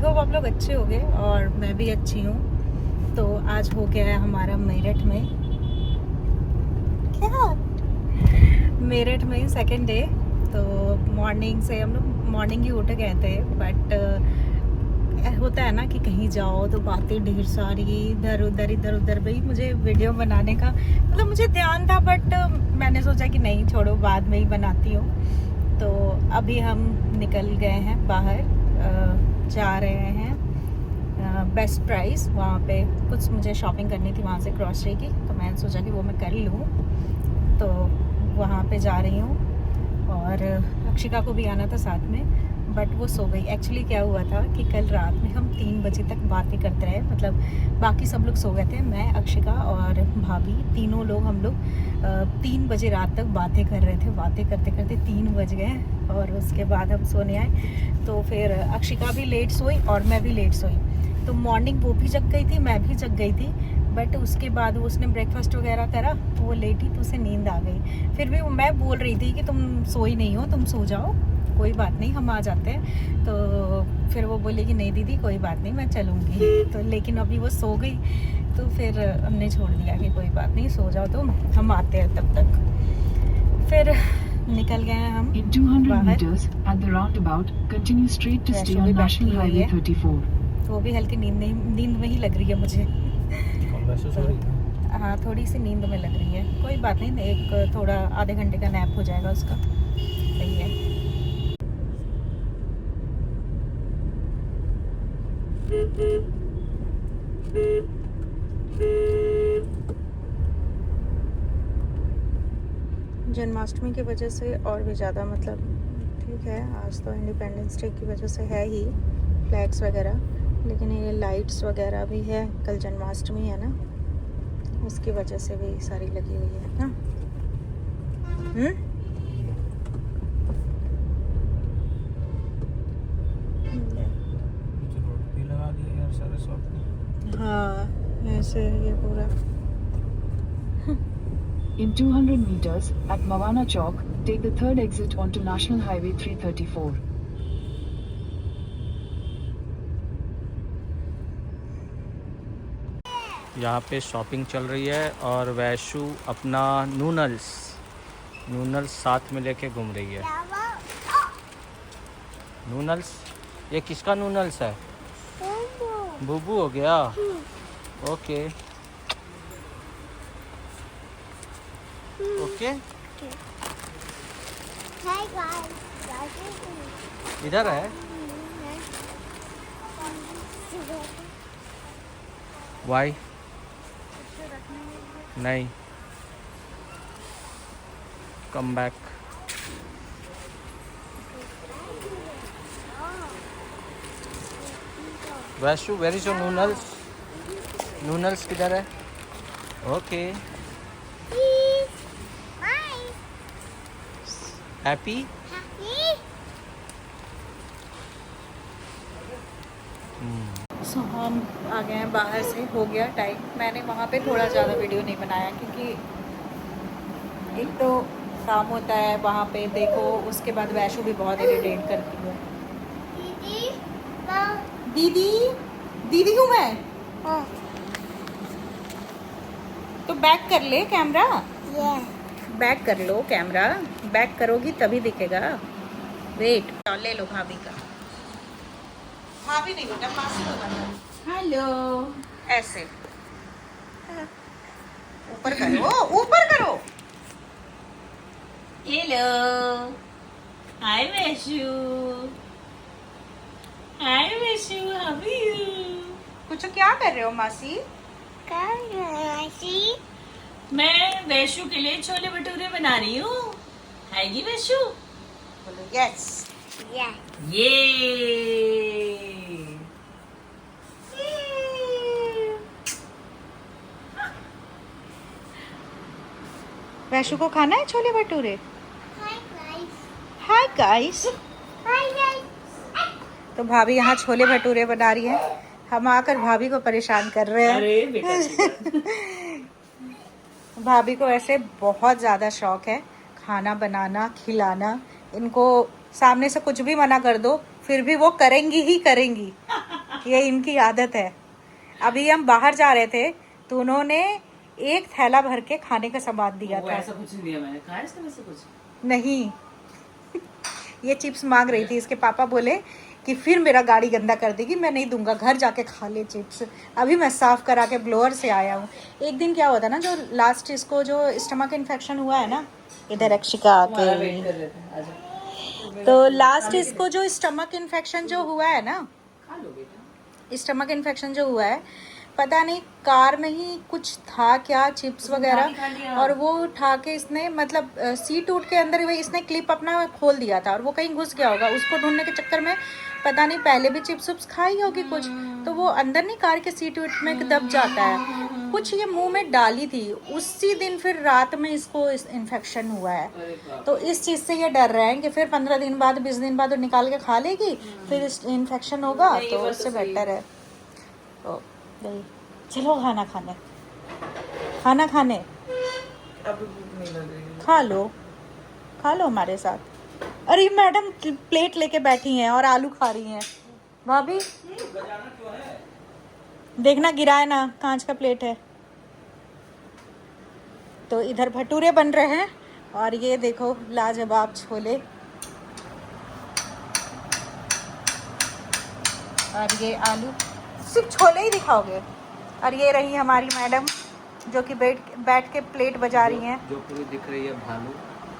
Hope आप लोग अच्छे होंगे और मैं भी अच्छी हूँ। तो आज हो गया है हमारा मेरठ में सेकंड डे। तो मॉर्निंग से हम लोग मॉर्निंग ही उठ गए थे, बट होता है ना कि कहीं जाओ तो बातें ढेर सारी इधर उधर भाई मुझे वीडियो बनाने का मतलब मुझे ध्यान था, बट मैंने सोचा कि नहीं छोड़ो बाद में ही बनाती हूँ। तो अभी हम निकल गए हैं बाहर, जा रहे हैं बेस्ट प्राइस। वहाँ पे कुछ मुझे शॉपिंग करनी थी वहाँ से ग्रॉसरी की, तो मैंने सोचा कि वो मैं कर लूँ, तो वहाँ पे जा रही हूँ। और अक्षिका को भी आना था साथ में, बट वो सो गई। एक्चुअली क्या हुआ था कि कल रात में हम 3 बजे तक बातें करते रहे, मतलब बाकी सब लोग सो गए थे, मैं अक्षिका और भाभी तीनों लोग हम लोग 3 बजे रात तक बातें कर रहे थे। बातें करते करते 3 बज गए और उसके बाद हम सोने आए। तो फिर अक्षिका भी लेट सोई और मैं भी लेट सोई। तो मॉर्निंग वो भी जग गई थी, मैं भी जग गई थी, बट उसके बाद उसने ब्रेकफास्ट वगैरह करा तो वो लेटी, तो उसे नींद आ गई। फिर भी मैं बोल रही थी कि तुम सोई नहीं हो, तुम सो जाओ, कोई बात नहीं हम आ जाते हैं। तो फिर वो बोली कि नहीं दीदी कोई बात नहीं मैं चलूँगी। तो लेकिन अभी वो सो गई, तो फिर हमने छोड़ दिया कि कोई बात नहीं सो जाओ, तो हम आते हैं तब तक। फिर निकल गए हैं हम In 200 बाहर। meters at the roundabout, continue straight to stay Vaishno भी on बैठी National हुई Highway है, 34. तो वो भी हल्की नींद में ही लग रही है मुझे। तो, हाँ थोड़ी सी नींद में लग रही है, कोई बात नहीं, एक थोड़ा आधे घंटे का नैप हो जाएगा उसका, सही है। जन्माष्टमी की वजह से और भी ज़्यादा मतलब ठीक है, आज तो इंडिपेंडेंस डे की वजह से है ही फ्लैग्स वगैरह, लेकिन ये लाइट्स वगैरह भी है, कल जन्माष्टमी है ना, उसकी वजह से भी सारी लगी हुई है ना। हाँ ऐसे ये पूरा। In 200 meters at Mawana Chowk, take the third exit onto National Highway 334. यहाँ पे शॉपिंग चल रही है और वैशु अपना नूनल्स साथ में लेके घूम रही है। नूनल्स, ये किसका नूनल्स है? बुबू हो गया, ओके ओके। इधर है, वाई नहीं, come back. Vaishu where is your नूनल्स किधर है? Okay happy. सो हम आ गए हैं बाहर से, हो गया टाइम। मैंने वहाँ पे थोड़ा ज़्यादा वीडियो नहीं बनाया क्योंकि एक तो काम होता है वहाँ पे देखो, उसके बाद वैशु भी बहुत इरिटेट करती है। दीदी हूँ मैं। तो बैक कर ले कैमरा, बैक कर लो कैमरा, बैक करोगी तभी दिखेगा। वेट ले लो भाभी का, भाभी नहीं बेटा मासी को बना। हेलो ऐसे ऊपर करो, ऊपर करो। Hello hi Vaishu, hi Vaishu, how are you? कुछ क्या कर रहे हो मासी? मैं वैशु के लिए छोले भटूरे बना रही हूँ, आएगी वैशु? बोलो यस। ये वैशु को खाना है छोले भटूरे। Hi guys. तो भाभी यहाँ छोले भटूरे बना रही है, हम आकर भाभी को परेशान कर रहे हैं। अरे बेटा भाभी को ऐसे बहुत ज़्यादा शौक है खाना बनाना खिलाना, इनको सामने से कुछ भी मना कर दो फिर भी वो करेंगी ही करेंगी। ये इनकी आदत है। अभी हम बाहर जा रहे थे तो उन्होंने एक थैला भर के खाने का सामान दिया था। ऐसा कुछ नहीं दिया मैंने, खाया इसने वैसे कुछ नहीं ये चिप्स मांग रही थी, इसके पापा बोले कि फिर मेरा गाड़ी गंदा कर देगी, मैं नहीं दूंगा, घर जाके खा ले चिप्स। अभी मैं साफ करा के ब्लोअर से आया हूँ। एक दिन क्या हुआ था ना, जो लास्ट इसको जो स्टमक इन्फेक्शन हुआ है ना, इधर अक्षिका आके, तो लास्ट इसको जो स्टमक इन्फेक्शन जो हुआ है ना, स्टमक इन्फेक्शन जो हुआ है, पता नहीं कार में ही कुछ था क्या, चिप्स वगैरह, और वो उठा के इसने मतलब सीट उठ के अंदर वही इसने क्लिप अपना खोल दिया था और वो कहीं घुस गया होगा। उसको ढूंढने के चक्कर में पता नहीं पहले भी चिप्स उप्स खाई होगी कुछ, तो वो अंदर नहीं कार के सीट उठ में दब जाता है कुछ, ये मुंह में डाली थी। उसी दिन फिर रात में इसको इन्फेक्शन हुआ है। तो इस चीज़ से ये डर रहे हैं कि फिर 15 दिन बाद 20 दिन बाद वो निकाल के खा लेगी, फिर इन्फेक्शन होगा, तो उससे बेटर है। तो नहीं, चलो खाना खाने, खाना खाने खा लो हमारे साथ। अरे मैडम प्लेट लेके बैठी हैं और आलू खा रही हैं। भाभी देखना गिराए ना, कांच का प्लेट है। तो इधर भटूरे बन रहे हैं और ये देखो लाजवाब छोले, और ये आलू। सिर्फ छोले ही दिखाओगे? और ये रही हमारी मैडम जो कि बैठ के प्लेट बजा रही हैं, जो पूरी दिख रही है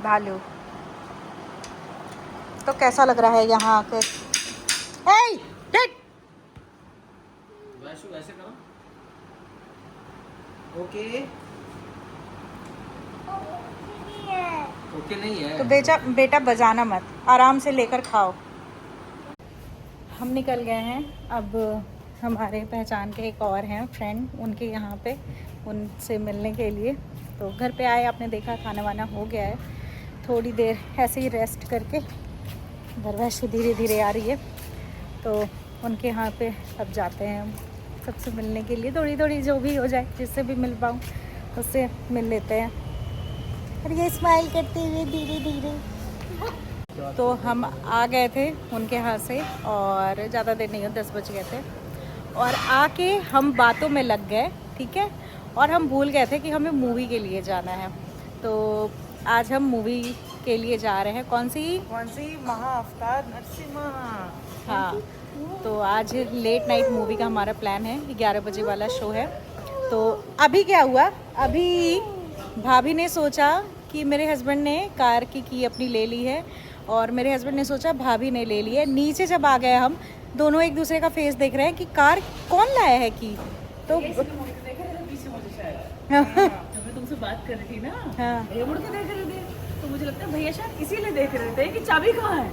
भालू। तो कैसा लग रहा है यहाँ आकर? ऐसे करो। ओके नहीं है तो बेटा बजाना मत, आराम से लेकर खाओ। हम निकल गए हैं अब, हमारे पहचान के एक और हैं फ्रेंड, उनके यहाँ पे, उनसे मिलने के लिए। तो घर पे आए, आपने देखा खाना वाना हो गया है। थोड़ी देर ऐसे ही रेस्ट करके घर वैसे धीरे धीरे आ रही है, तो उनके यहाँ पे अब जाते हैं हम सबसे मिलने के लिए। थोड़ी जो भी हो जाए, जिससे भी मिल पाऊँ उससे मिल लेते हैं। और ये स्माइल करते हुए धीरे धीरे। तो हम आ गए थे उनके यहाँ से, और ज़्यादा देर नहीं हो, 10 बज गए थे। और आके हम बातों में लग गए, ठीक है, और हम भूल गए थे कि हमें मूवी के लिए जाना है। तो आज हम मूवी के लिए जा रहे हैं। कौन सी महाअवतार नरसिम्हा। हाँ, तो आज लेट नाइट मूवी का हमारा प्लान है, 11 बजे वाला शो है। तो अभी क्या हुआ, अभी भाभी ने सोचा कि मेरे हस्बैंड ने कार की अपनी ले ली है, और मेरे हस्बैंड ने सोचा भाभी ने ले ली है। नीचे जब आ गए हम दोनों एक दूसरे का फेस देख रहे हैं कि कार कौन लाया है की। तो तुमसे बात कर रही थी ना, हाँ, ये मुड़ के देख रहे थे, तो मुझे लगता है भैया शायद इसीलिए देख रहे थे कि चाबी कहाँ है।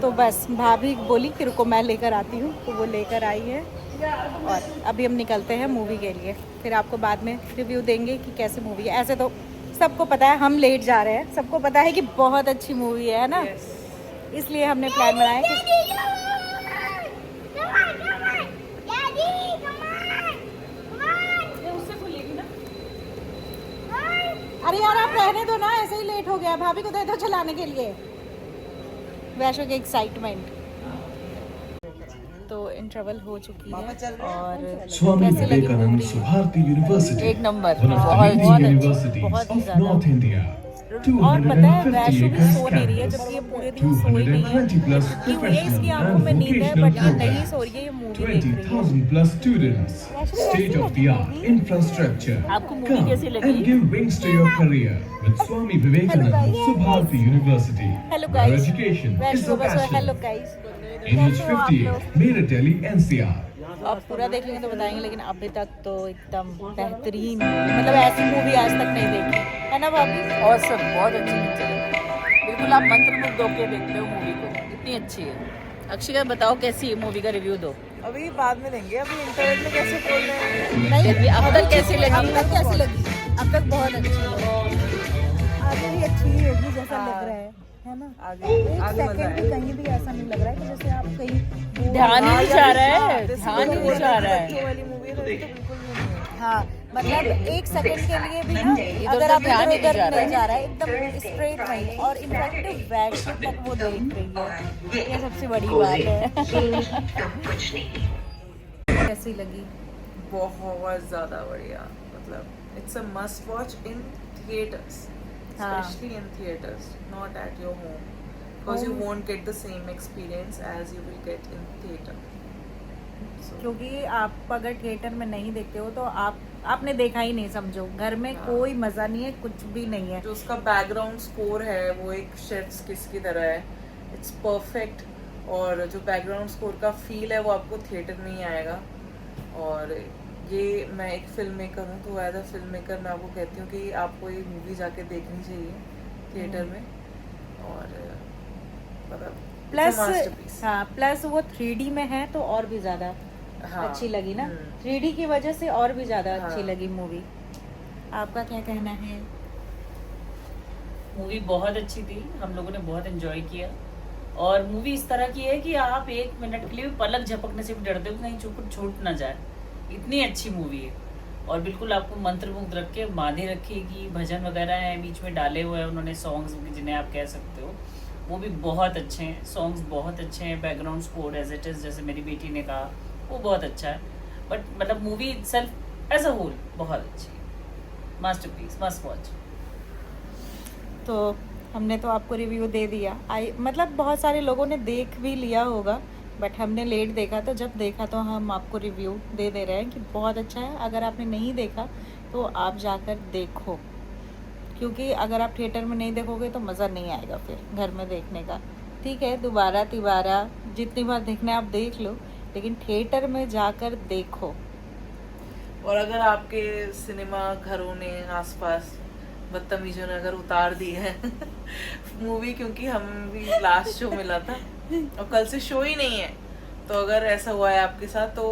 तो बस भाभी बोली कि रुको मैं लेकर आती हूँ, तो वो लेकर आई है। और अभी हम निकलते हैं मूवी के लिए, फिर आपको बाद में रिव्यू देंगे कि कैसी मूवी है। ऐसे तो सबको पता है हम लेट जा रहे हैं, सबको पता है कि बहुत अच्छी मूवी है ना, इसलिए हमने प्लान बनाया कि अरे यार आप रहने दो ना, ऐसे ही लेट हो गया, भाभी को दे दो चलाने के लिए। वैसे की एक्साइटमेंट। तो इंटरवल हो चुकी है, और स्वामी विवेकानंद सुभारती यूनिवर्सिटी, एक नंबर, बहुत ही ज़्यादा। और पता है वैशु भी सो नहीं रही है, जबकि ये पूरे दिन सोई नहीं है। क्यों है इसकी आंखों में नींद है, बट ये नहीं सो रही है, ये मूवी देख रही है। 20,000+ students, state-of-the-art infrastructure. आपको मूवी Come कैसी लगी? and give wings to your career with Swami Vivekananda Subharati University. Hello Where guys, education is Vaishu a बस hello passion. Guys. Image 58, Meerut Delhi, NCR. अब पूरा देख लेंगे तो बताएंगे, लेकिन अभी तक तो एकदम बेहतरीन, मतलब ऐसी मूवी आज तक नहीं देखी है ना भाभी। और सब बहुत अच्छी पिक्चर है, बिल्कुल आप मंत्रमुग्ध होके देखते हो मूवी को, इतनी अच्छी है। अक्षिका बताओ कैसी है मूवी का रिव्यू दो। अभी बाद में देंगे, अभी इंटरनेट में कैसे बोल रहे हैं। नहीं अब तक कैसी लगी? अब तक कैसी लगी? अब तक बहुत अच्छी लगी, आगे भी अच्छी ही होगी जैसा लग रहा है ना। आगे एक आगे मजा सेकंड भी कहीं भी ऐसा नहीं लग रहा है कि जैसे आप कहीं ध्यान ही नहीं जा रहा है, ध्यान ही नहीं जा रहा है। वाली मूवी है तो बिल्कुल भी नहीं है। हाँ, मतलब एक सेकंड के लिए भी ना इधर अगर उधर आप ध्यान ही इधर नहीं जा उधर रहा नहीं जा रहा है, एकदम स्ट्रेट वही, और इनफैक्ट वैष्णो तक वो देख रही है, ये सबसे बड़ी बात है। कैसी लगी? बहुत ज़्यादा बढ़िया, मतलब it's a must watch in theatres, हाँ। especially in theaters, not at your home, because you won't get the same experience as you will get in theater. क्योंकि आप अगर थिएटर में नहीं देखते हो तो आपने देखा ही नहीं, समझो घर में हाँ। कोई मजा नहीं है, कुछ भी नहीं है। जो उसका बैकग्राउंड स्कोर है वो एक शेफ्स किस की तरह है, इट्स परफेक्ट, और जो बैकग्राउंड स्कोर का फील है वो आपको थिएटर में ही आएगा। और ये मैं एक फिल्म मेकर हूँ, तो एज अ फिल्म मेकर मैं आपको कहती हूँ कि आपको ये मूवी जाके देखनी चाहिए थिएटर में, और मतलब प्लस masterpiece। हाँ, प्लस वो 3D में है तो और भी ज्यादा हाँ। अच्छी लगी ना, 3D 3D की वजह से और भी ज्यादा हाँ। अच्छी लगी मूवी। आपका क्या कहना है? मूवी बहुत अच्छी थी, हम लोगों ने बहुत एंजॉय किया। और मूवी इस तरह की है कि आप 1 मिनट के लिए भी पलक झपकने से भी डरते हो कि कहीं कुछ छूट ना जाए, इतनी अच्छी मूवी है। और बिल्कुल आपको मंत्रमुग्ध रख के बांधे रखेगी। भजन वगैरह हैं बीच में डाले हुए हैं उन्होंने, सॉन्ग्स जिन्हें आप कह सकते हो, वो भी बहुत अच्छे हैं, सॉन्ग्स बहुत अच्छे हैं। Background score as it is, जैसे मेरी बेटी ने कहा, वो बहुत अच्छा है। बट मतलब movie itself as a whole बहुत अच्छी है, मास्टरपीस, मस्ट वॉच। तो हमने तो आपको रिव्यू दे दिया, मतलब बहुत सारे लोगों ने देख भी लिया होगा, बट हमने लेट देखा, तो जब देखा तो हम आपको रिव्यू दे रहे हैं कि बहुत अच्छा है। अगर आपने नहीं देखा तो आप जाकर देखो, क्योंकि अगर आप थिएटर में नहीं देखोगे तो मज़ा नहीं आएगा फिर घर में देखने का। ठीक है, दोबारा तिबारा जितनी बार देखना है आप देख लो, लेकिन थिएटर में जाकर देखो। और अगर आपके सिनेमा घरों ने आसपास बदतमीजों ने अगर उतार दी है मूवी, क्योंकि हम भी लास्ट शो मिला था और कल से शो ही नहीं है, तो अगर ऐसा हुआ है आपके साथ तो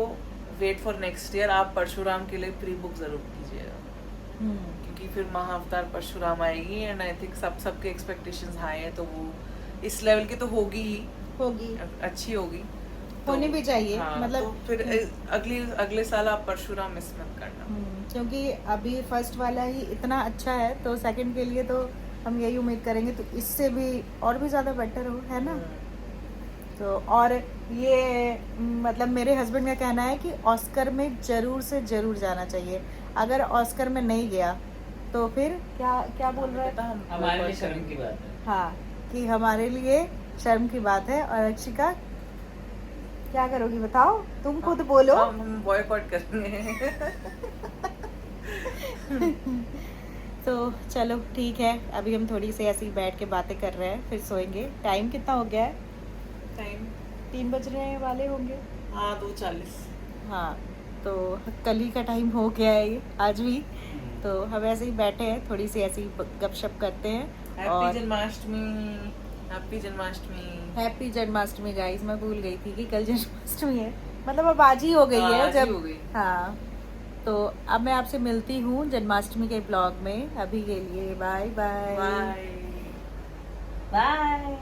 वेट फॉर नेक्स्ट ईयर, आप परशुराम के लिए प्री बुक जरूर कीजिएगा, क्योंकि फिर महाअवतार परशुराम आएगी, एंड आई थिंक सबके एक्सपेक्टेशंस हाई है, तो वो इस लेवल की तो होगी ही, होगी, अच्छी होगी, होनी भी चाहिए। हाँ, मतलब तो फिर अगले साल आप परशुराम मिस मत करना। क्योंकि अभी फर्स्ट वाला ही इतना अच्छा है, तो सेकंड के लिए तो हम यही उम्मीद करेंगे तो इससे भी और भी ज़्यादा बेटर हो, है ना। तो और ये मतलब मेरे हस्बैंड का कहना है कि ऑस्कर में ज़रूर से ज़रूर जाना चाहिए। अगर ऑस्कर में नहीं गया तो फिर क्या बोल रहा है? हमारे लिए शर्म की बात है। हाँ, कि हमारे लिए शर्म की बात है। और अक्षिका क्या करोगी बताओ, तुम खुद बोलो। हम बॉयकॉट करेंगे। तो चलो ठीक है, अभी हम थोड़ी सी ऐसी बैठ के बातें कर रहे हैं, फिर सोएंगे। टाइम कितना हो गया है? टाइम 3 बजने वाले होंगे। हाँ 2:40। हाँ, तो कल ही का टाइम हो गया है ये, आज भी। तो हम ऐसे ही बैठे हैं, थोड़ी सी ऐसी गपशप करते हैं। Happy Janmashtami, happy Janmashtami. Happy Janmashtami guys, मैं भूल गई थी कि कल जन्माष्टमी है, मतलब अब आज ही हो गई हाँ, है आज ही जब हो गई। हाँ, तो अब मैं आपसे मिलती हूँ जन्माष्टमी के ब्लॉग में। अभी के लिए बाय बाय बाय। बाय।